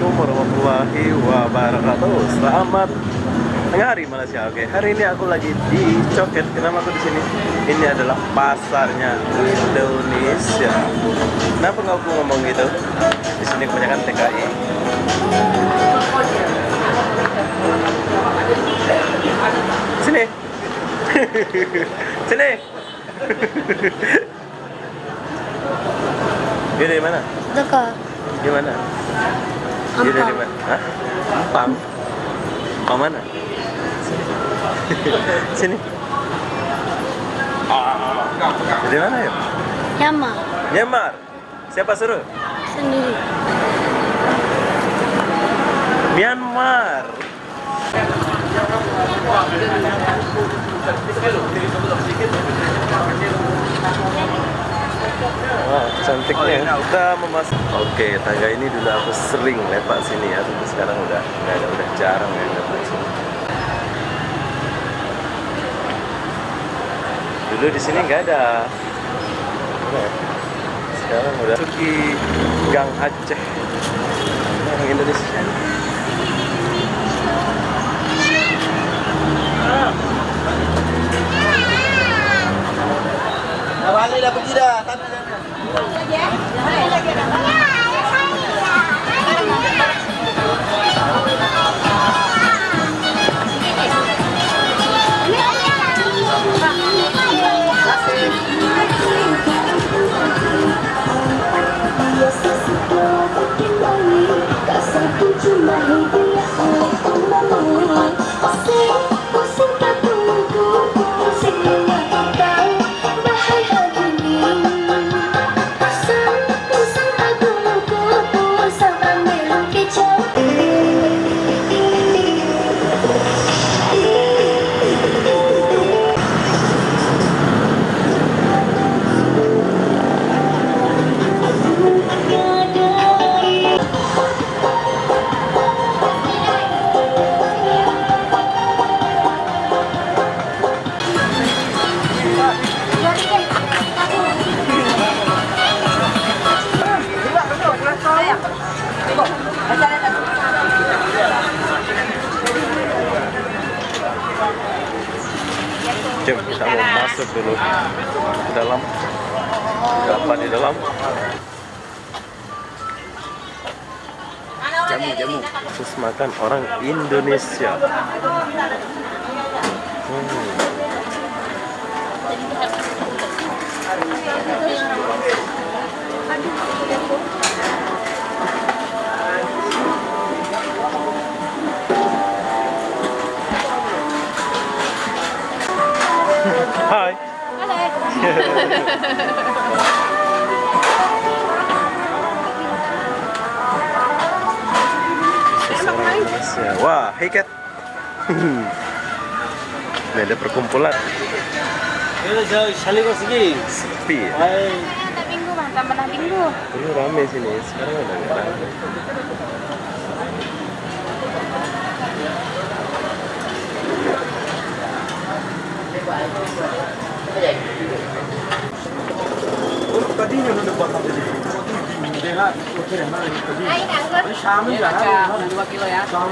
Assalamualaikum warahmatullahi wabarakatuh. Selamat tengah hari Malaysia. Oke, hari ini aku lagi di Coket. Kenapa aku di sini? Ini adalah pasarnya Indonesia. Kenapa nggak aku ngomong gitu? Di sini kebanyakan TKI. Sini. Sini. Dia dari mana? Dekat. Di mana? Dia dari mana? Hah? Pam? Pam mana? Sini. Dari mana ya? Nyama. Myanmar. Siapa suruh? Sendiri. Myanmar. Wah, cantiknya. Kita memasang. Oke, tangga ini dulu aku sering lewat sini ya, tapi sekarang udah nggak ada, udah jarang ya lewat sini. Dulu di sini nggak ada. Sekarang udah di Gang Aceh. Orang Indonesia. Balik dah pergi dah. Jom, kita mau masuk dulu ke dalam. Ada apa di dalam? Jamu-jamu khusus makan orang Indonesia. Hai. Indonesia. Wah, hey Kat. Ini ada perkumpulan. Sepi. Minggu mah, tambah minggu. Dulu rame sini, sekarang udah nggak rame.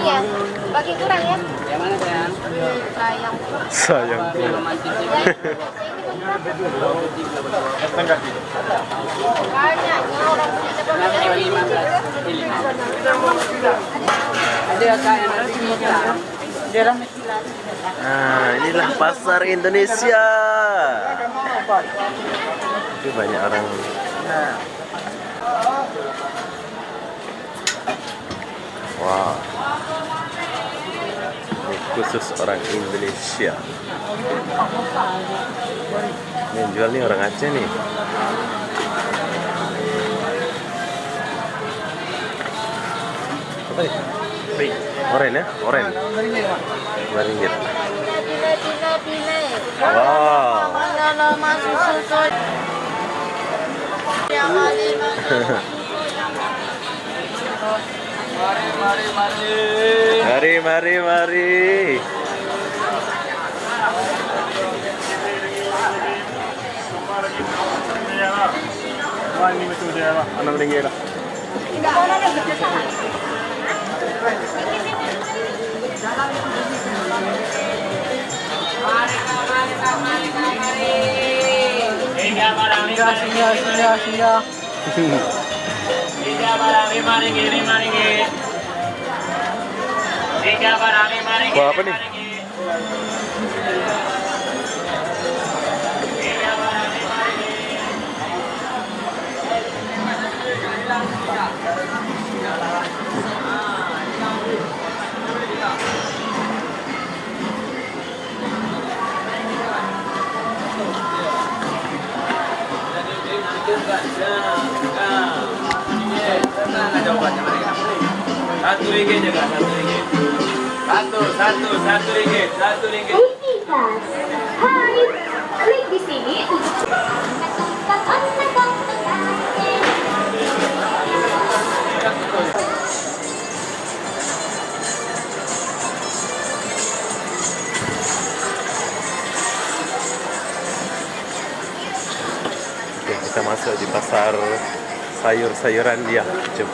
Iya, bagi kurang ya. Sayang. Sayang. Banyaknya orang Nah, inilah pasar Indonesia. Itu banyak orang. Wah, ini khusus orang Indonesia. Ini yang jual nih orang Aceh nih. Apa nih? Oren ya? Oren. Ringgit. Wow. Mari. Ini betul dia lah, 6 ringgit lah. singgah. Tiga barang RM5, RM5. Tiga barang RM5, Wah, apa nih? Satu ringgit juga, satu ringgit. Satu ringgit, satu ringgit. Hai, klik di sini untuk Oke, kita masuk di pasar sayur-sayuran dia. Jom.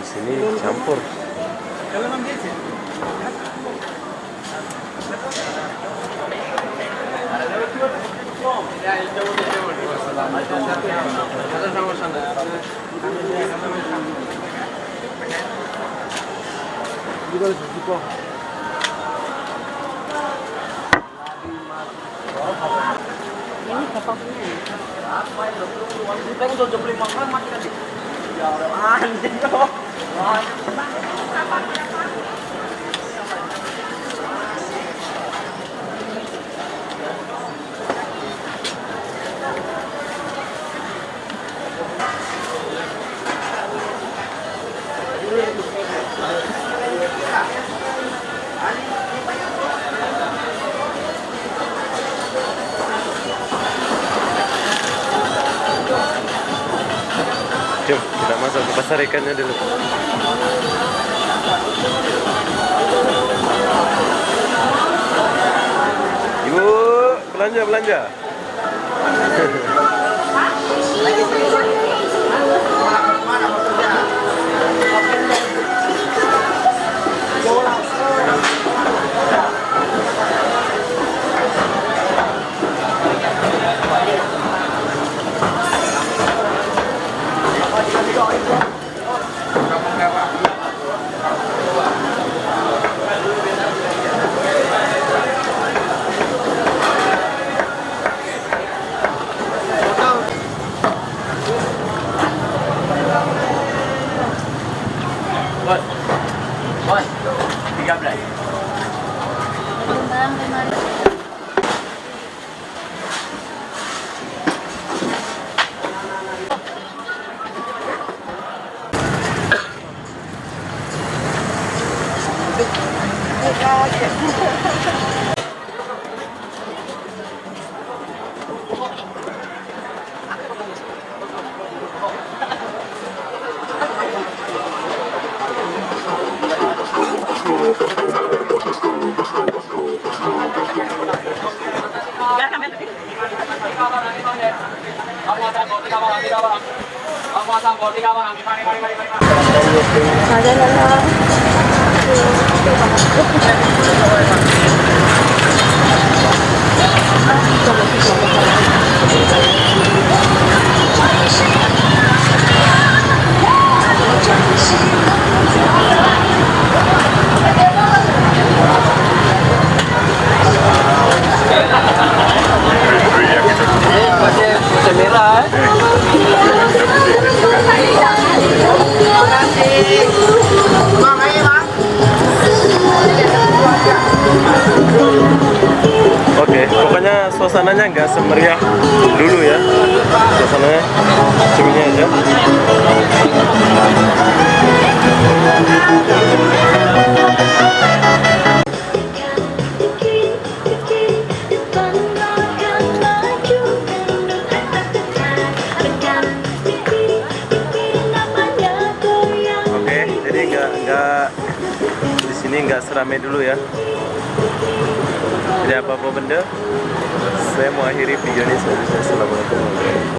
Di sini campur. Jom, kita masuk ke pasar ikannya dulu. Ibu, belanja. Bos, 13. Bang, 5.000. Oke, pokoknya suasananya nggak semeriah dulu ya. Suasananya cemini aja. Oke, jadi nggak di sini nggak seramai dulu ya. Jadi apa-apa benda, saya mau akhiri video ini. Assalamualaikum warahmatullahi wabarakatuh.